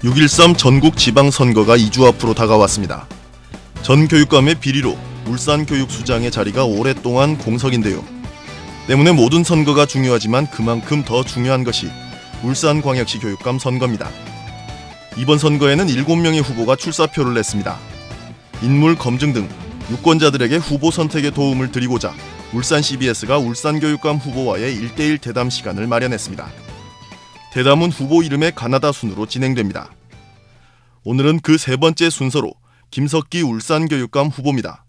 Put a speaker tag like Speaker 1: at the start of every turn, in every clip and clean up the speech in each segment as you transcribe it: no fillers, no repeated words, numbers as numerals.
Speaker 1: 6.13 전국 지방선거가 2주 앞으로 다가왔습니다. 전 교육감의 비리로 울산교육수장의 자리가 오랫동안 공석인데요. 때문에 모든 선거가 중요하지만 그만큼 더 중요한 것이 울산광역시 교육감 선거입니다. 이번 선거에는 7명의 후보가 출사표를 냈습니다. 인물 검증 등 유권자들에게 후보 선택에 도움을 드리고자 울산 CBS가 울산교육감 후보와의 1대1 대담 시간을 마련했습니다. 대담은 후보 이름의 가나다 순으로 진행됩니다. 오늘은 그 세 번째 순서로 김석기 울산교육감 후보입니다.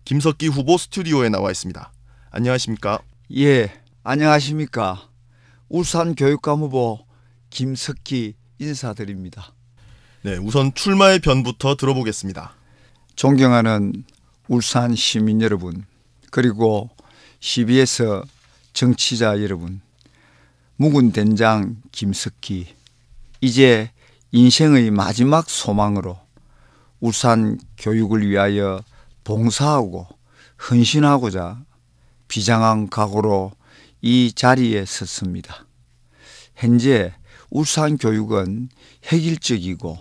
Speaker 1: 김석기 후보 스튜디오에 나와 있습니다. 안녕하십니까?
Speaker 2: 예, 안녕하십니까? 울산교육감 후보 김석기 인사드립니다.
Speaker 1: 네, 우선 출마의 변부터 들어보겠습니다.
Speaker 2: 존경하는 울산 시민 여러분, 그리고 CBS 정치자 여러분, 묵은 된장 김석기, 이제 인생의 마지막 소망으로 울산 교육을 위하여 봉사하고 헌신하고자 비장한 각오로 이 자리에 섰습니다. 현재 울산 교육은 획일적이고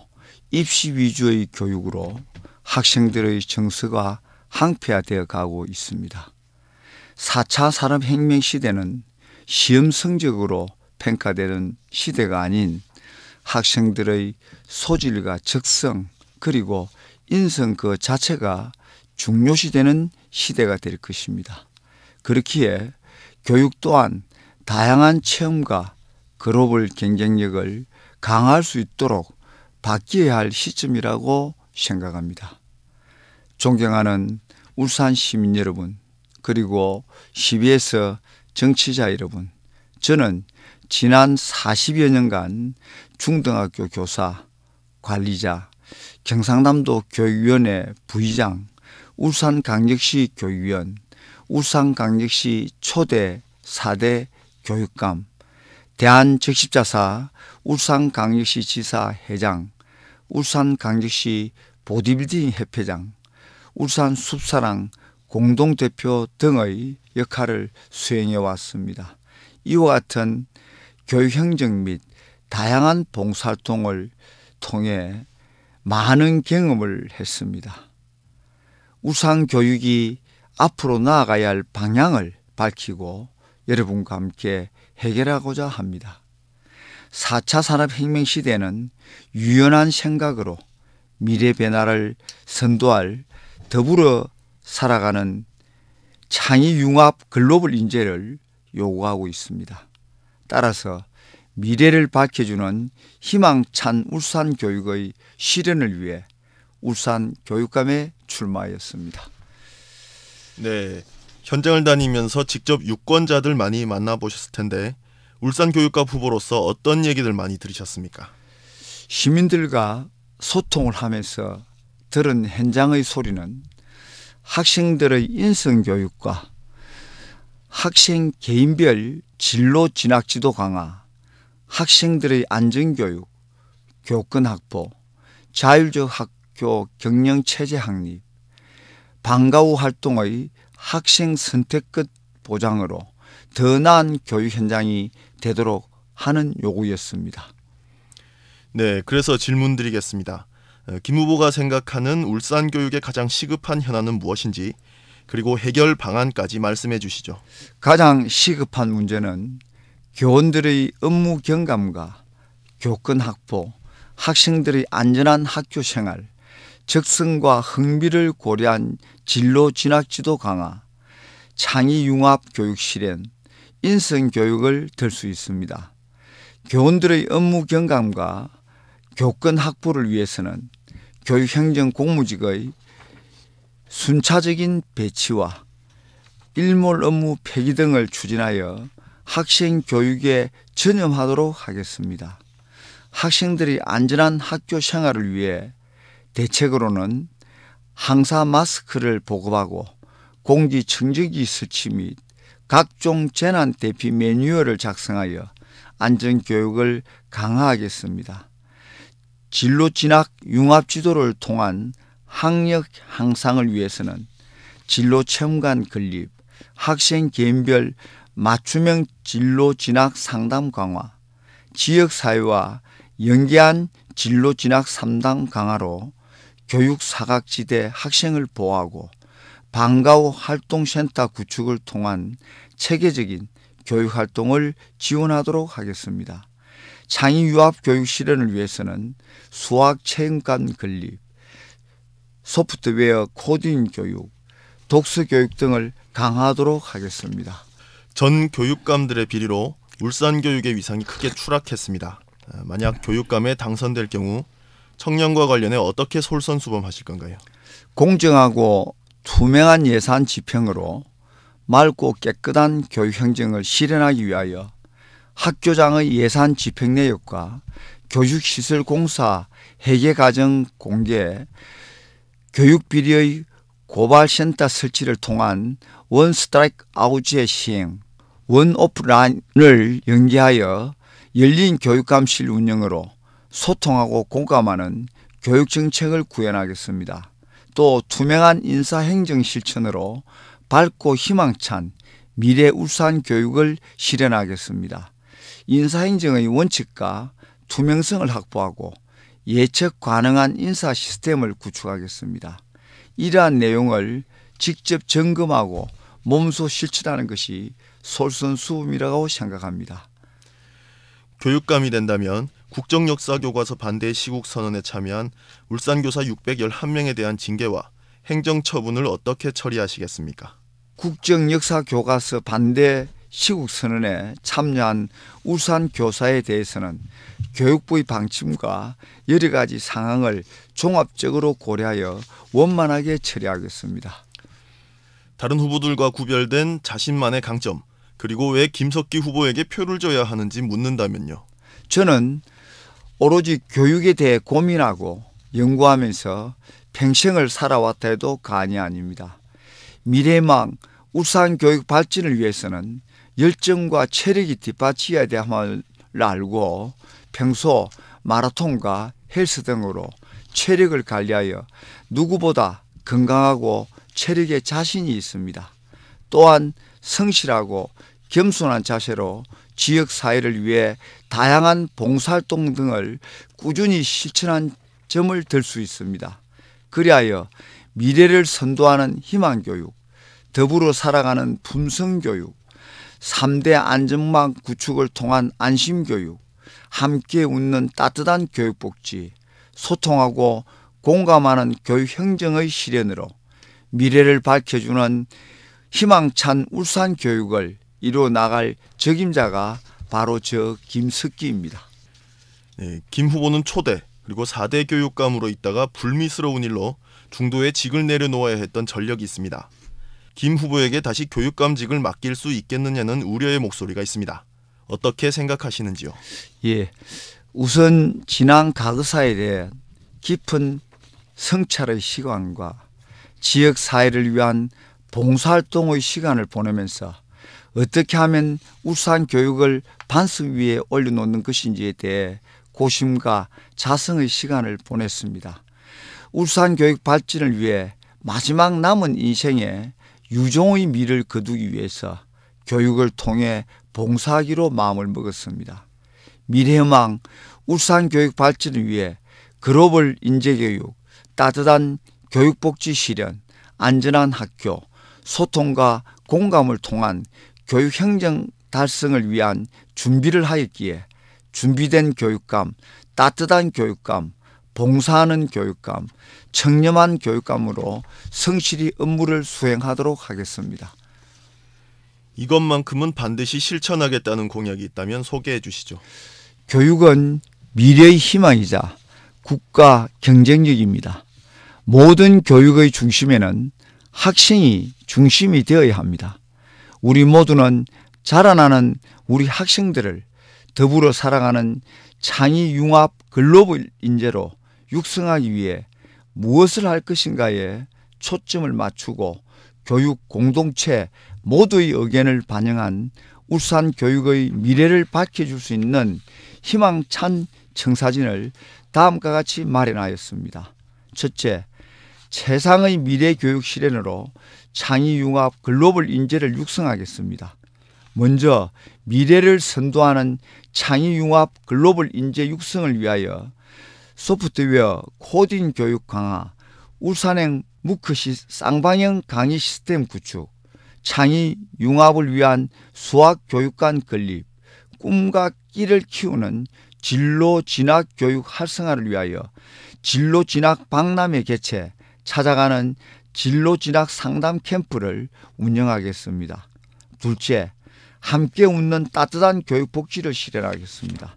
Speaker 2: 입시 위주의 교육으로 학생들의 정서가 항폐화되어 가고 있습니다. 4차 산업혁명 시대는 시험 성적으로 평가되는 시대가 아닌 학생들의 소질과 적성 그리고 인성 그 자체가 중요시되는 시대가 될 것입니다. 그렇기에 교육 또한 다양한 체험과 글로벌 경쟁력을 강화할 수 있도록 바뀌어야 할 시점이라고 생각합니다. 존경하는 울산 시민 여러분, 그리고 CBS 정치자 여러분, 저는 지난 40여 년간 중등학교 교사, 관리자, 경상남도 교육위원회 부의장, 울산광역시 교육위원, 울산광역시 초대 4대 교육감, 대한적십자사 울산광역시 지사 회장, 울산광역시 보디빌딩 협회장, 울산숲사랑 공동대표 등의 역할을 수행해 왔습니다. 이와 같은 교육행정 및 다양한 봉사활동을 통해 많은 경험을 했습니다. 울산 교육이 앞으로 나아가야 할 방향을 밝히고 여러분과 함께 해결하고자 합니다. 4차 산업혁명 시대는 유연한 생각으로 미래 변화를 선도할 더불어 살아가는 창의융합 글로벌 인재를 요구하고 있습니다. 따라서 미래를 밝혀주는 희망찬 울산 교육의 실현을 위해 울산 교육감에 출마하였습니다.
Speaker 1: 네, 현장을 다니면서 직접 유권자들 많이 만나보셨을 텐데 울산 교육감 후보로서 어떤 얘기들 많이 들으셨습니까?
Speaker 2: 시민들과 소통을 하면서 들은 현장의 소리는 학생들의 인성교육과 학생 개인별 진로 진학지도 강화, 학생들의 안전교육, 교권 확보, 자율적 학교 경영체제 확립, 방과 후 활동의 학생 선택권 보장으로 더 나은 교육 현장이 되도록 하는 요구였습니다.
Speaker 1: 네, 그래서 질문 드리겠습니다. 김 후보가 생각하는 울산 교육의 가장 시급한 현안은 무엇인지, 그리고 해결 방안까지 말씀해 주시죠.
Speaker 2: 가장 시급한 문제는 교원들의 업무 경감과 교권 확보, 학생들의 안전한 학교 생활, 적성과 흥미를 고려한 진로 진학 지도 강화, 창의융합 교육 실현, 인성교육을 들 수 있습니다. 교원들의 업무 경감과 교권 확보를 위해서는 교육행정 공무직의 순차적인 배치와 일몰 업무 폐기 등을 추진하여 학생 교육에 전념하도록 하겠습니다. 학생들이 안전한 학교 생활을 위해 대책으로는 항사 마스크를 보급하고 공기청정기 설치 및 각종 재난 대피 매뉴얼을 작성하여 안전교육을 강화하겠습니다. 진로 진학 융합 지도를 통한 학력 향상을 위해서는 진로 체험관 건립, 학생 개인별 맞춤형 진로 진학 상담 강화, 지역사회와 연계한 진로 진학 3단 강화로 교육 사각지대 학생을 보호하고 방과후 활동센터 구축을 통한 체계적인 교육활동을 지원하도록 하겠습니다. 창의융합 교육 실현을 위해서는 수학 체험관 건립, 소프트웨어 코딩 교육, 독서 교육 등을 강화하도록 하겠습니다.
Speaker 1: 전 교육감들의 비리로 울산 교육의 위상이 크게 추락했습니다. 만약 교육감에 당선될 경우 청년과 관련해 어떻게 솔선수범하실 건가요?
Speaker 2: 공정하고 투명한 예산 집행으로 맑고 깨끗한 교육 행정을 실현하기 위하여 학교장의 예산 집행 내역과 교육시설 공사 회계 과정 공개, 교육비리의 고발센터 설치를 통한 원스트라이크 아웃의 시행, 원오프라인을 연계하여 열린 교육감실 운영으로 소통하고 공감하는 교육정책을 구현하겠습니다. 또 투명한 인사행정 실천으로 밝고 희망찬 미래 울산 교육을 실현하겠습니다. 인사행정의 원칙과 투명성을 확보하고 예측 가능한 인사 시스템을 구축하겠습니다. 이러한 내용을 직접 점검하고 몸소 실천하는 것이 솔선수범이라고 생각합니다.
Speaker 1: 교육감이 된다면 국정역사교과서 반대 시국선언에 참여한 울산교사 611명에 대한 징계와 행정처분을 어떻게 처리하시겠습니까?
Speaker 2: 국정역사교과서 반대 시국선언에 참여한 울산교사에 대해서는 교육부의 방침과 여러 가지 상황을 종합적으로 고려하여 원만하게 처리하겠습니다.
Speaker 1: 다른 후보들과 구별된 자신만의 강점, 그리고 왜 김석기 후보에게 표를 줘야 하는지 묻는다면요.
Speaker 2: 저는 오로지 교육에 대해 고민하고 연구하면서 평생을 살아왔다 해도 과언이 아닙니다. 미래망 울산 교육 발전을 위해서는 열정과 체력이 뒷받쳐야 됨을 알고 평소 마라톤과 헬스 등으로 체력을 관리하여 누구보다 건강하고 체력에 자신이 있습니다. 또한 성실하고 겸손한 자세로 지역사회를 위해 다양한 봉사활동 등을 꾸준히 실천한 점을 들 수 있습니다. 그리하여 미래를 선도하는 희망교육, 더불어 살아가는 품성교육, 3대 안전망 구축을 통한 안심교육, 함께 웃는 따뜻한 교육복지, 소통하고 공감하는 교육행정의 실현으로 미래를 밝혀주는 희망찬 울산 교육을 이루어 나갈 적임자가 바로 저 김석기입니다.
Speaker 1: 네, 김 후보는 초대 그리고 4대 교육감으로 있다가 불미스러운 일로 중도에 직을 내려놓아야 했던 전력이 있습니다. 김 후보에게 다시 교육감직을 맡길 수 있겠느냐는 우려의 목소리가 있습니다. 어떻게 생각하시는지요?
Speaker 2: 예, 우선 지난 과거사에 대해 깊은 성찰의 시간과 지역사회를 위한 봉사활동의 시간을 보내면서 어떻게 하면 울산 교육을 반석 위에 올려놓는 것인지에 대해 고심과 자성의 시간을 보냈습니다. 울산 교육 발전을 위해 마지막 남은 인생에 유종의 미를 거두기 위해서 교육을 통해 봉사하기로 마음을 먹었습니다. 미래희망 울산 교육 발전을 위해 글로벌 인재교육, 따뜻한 교육복지 실현, 안전한 학교, 소통과 공감을 통한 교육행정 달성을 위한 준비를 하였기에 준비된 교육감, 따뜻한 교육감, 봉사하는 교육감, 청렴한 교육감으로 성실히 업무를 수행하도록 하겠습니다.
Speaker 1: 이것만큼은 반드시 실천하겠다는 공약이 있다면 소개해 주시죠.
Speaker 2: 교육은 미래의 희망이자 국가 경쟁력입니다. 모든 교육의 중심에는 학생이 중심이 되어야 합니다. 우리 모두는 자라나는 우리 학생들을 더불어 살아가는 창의융합 글로벌 인재로 육성하기 위해 무엇을 할 것인가에 초점을 맞추고 교육 공동체 모두의 의견을 반영한 울산 교육의 미래를 밝혀줄 수 있는 희망찬 청사진을 다음과 같이 마련하였습니다. 첫째, 최상의 미래 교육 실현으로 창의융합 글로벌 인재를 육성하겠습니다. 먼저 미래를 선도하는 창의융합 글로벌 인재 육성을 위하여 소프트웨어 코딩 교육 강화, 울산행 무크시 쌍방향 강의 시스템 구축, 창의 융합을 위한 수학 교육관 건립, 꿈과 끼를 키우는 진로 진학 교육 활성화를 위하여 진로 진학 박람회 개최, 찾아가는 진로 진학 상담 캠프를 운영하겠습니다. 둘째, 함께 웃는 따뜻한 교육 복지를 실현하겠습니다.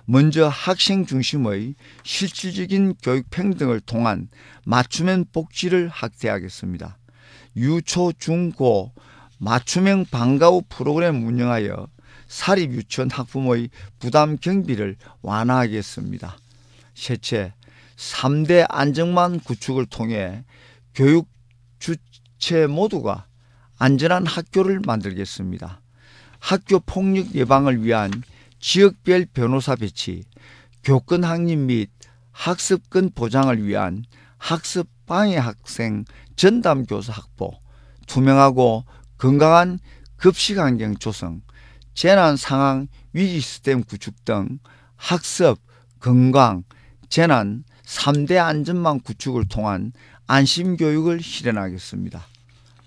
Speaker 2: 먼저 학생 중심의 실질적인 교육 평등을 통한 맞춤형 복지를 확대하겠습니다. 유초, 중, 고 맞춤형 방과 후 프로그램 운영하여 사립 유치원 학부모의 부담 경비를 완화하겠습니다. 셋째, 3대 안정망 구축을 통해 교육 주체 모두가 안전한 학교를 만들겠습니다. 학교 폭력 예방을 위한 지역별 변호사 배치, 교권 확립 및 학습권 보장을 위한 학습 방해 학생 전담 교사 확보, 투명하고 건강한 급식 환경 조성, 재난 상황 위기 시스템 구축 등 학습, 건강, 재난 3대 안전망 구축을 통한 안심교육을 실현하겠습니다.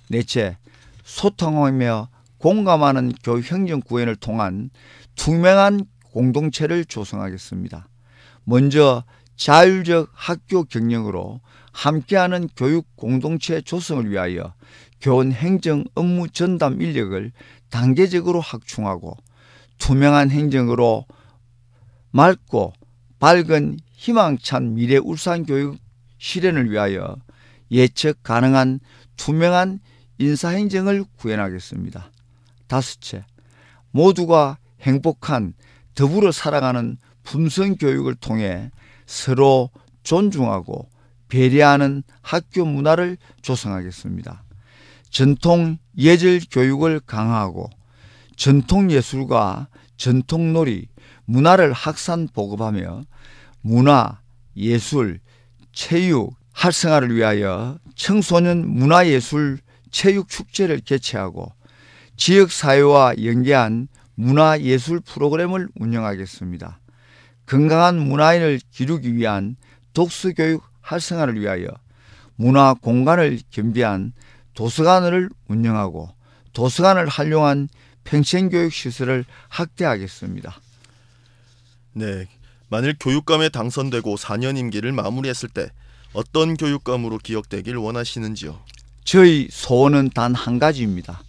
Speaker 2: 넷째, 소통하며 공감하는 교육 행정 구현을 통한 투명한 공동체를 조성하겠습니다. 먼저 자율적 학교 경영으로 함께하는 교육 공동체 조성을 위하여 교원 행정 업무 전담 인력을 단계적으로 확충하고, 투명한 행정으로 맑고 밝은 희망찬 미래 울산교육 실현을 위하여 예측 가능한 투명한 인사행정을 구현하겠습니다. 다섯째, 모두가 행복한 더불어 살아가는 품성교육을 통해 서로 존중하고 배려하는 학교 문화를 조성하겠습니다. 전통 예절 교육을 강화하고 전통예술과 전통놀이, 문화를 확산 보급하며 문화, 예술, 체육 활성화를 위하여 청소년 문화예술 체육축제를 개최하고 지역사회와 연계한 문화예술 프로그램을 운영하겠습니다. 건강한 문화인을 기르기 위한 독서교육 활성화를 위하여 문화공간을 겸비한 도서관을 운영하고 도서관을 활용한 평생교육시설을 확대하겠습니다.
Speaker 1: 네, 만일 교육감에 당선되고 4년 임기를 마무리했을 때 어떤 교육감으로 기억되길 원하시는지요?
Speaker 2: 저희 소원은 단 한 가지입니다.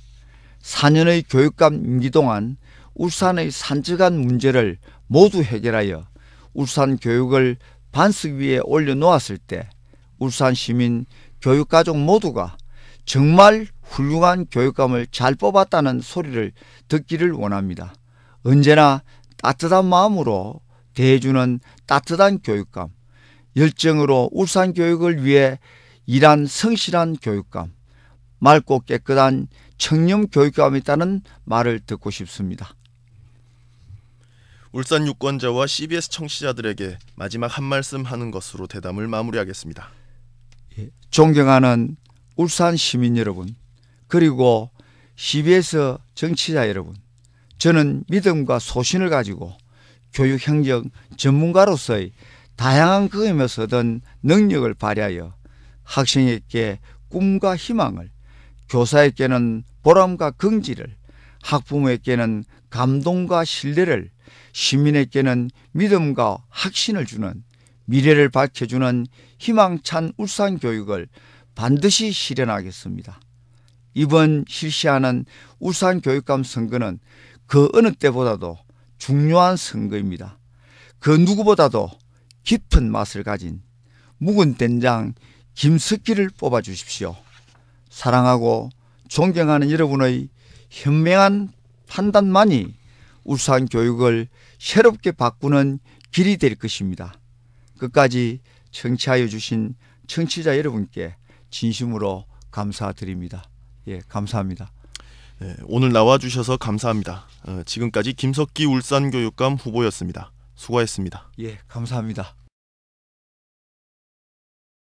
Speaker 2: 4년의 교육감 임기 동안 울산의 산적한 문제를 모두 해결하여 울산 교육을 반석 위에 올려놓았을 때 울산 시민 교육가족 모두가 정말 훌륭한 교육감을 잘 뽑았다는 소리를 듣기를 원합니다. 언제나 따뜻한 마음으로 대해주는 따뜻한 교육감, 열정으로 울산 교육을 위해 일한 성실한 교육감, 맑고 깨끗한 청렴 교육감이 있다는 말을 듣고 싶습니다.
Speaker 1: 울산 유권자와 CBS 청취자들에게 마지막 한 말씀 하는 것으로 대담을 마무리하겠습니다.
Speaker 2: 존경하는 울산 시민 여러분, 그리고 CBS 정치자 여러분, 저는 믿음과 소신을 가지고 교육행정 전문가로서의 다양한 경험에서 얻은 능력을 발휘하여 학생에게 꿈과 희망을, 교사에게는 보람과 긍지를, 학부모에게는 감동과 신뢰를, 시민에게는 믿음과 확신을 주는, 미래를 밝혀주는 희망찬 울산 교육을 반드시 실현하겠습니다. 이번 실시하는 울산 교육감 선거는 그 어느 때보다도 중요한 선거입니다. 그 누구보다도 깊은 맛을 가진 묵은 된장 김석기를 뽑아주십시오. 사랑하고 존경하는 여러분의 현명한 판단만이 울산 교육을 새롭게 바꾸는 길이 될 것입니다. 끝까지 청취하여 주신 청취자 여러분께 진심으로 감사드립니다. 예, 감사합니다.
Speaker 1: 네, 오늘 나와주셔서 감사합니다. 지금까지 김석기 울산교육감 후보였습니다. 수고하셨습니다.
Speaker 2: 예, 감사합니다.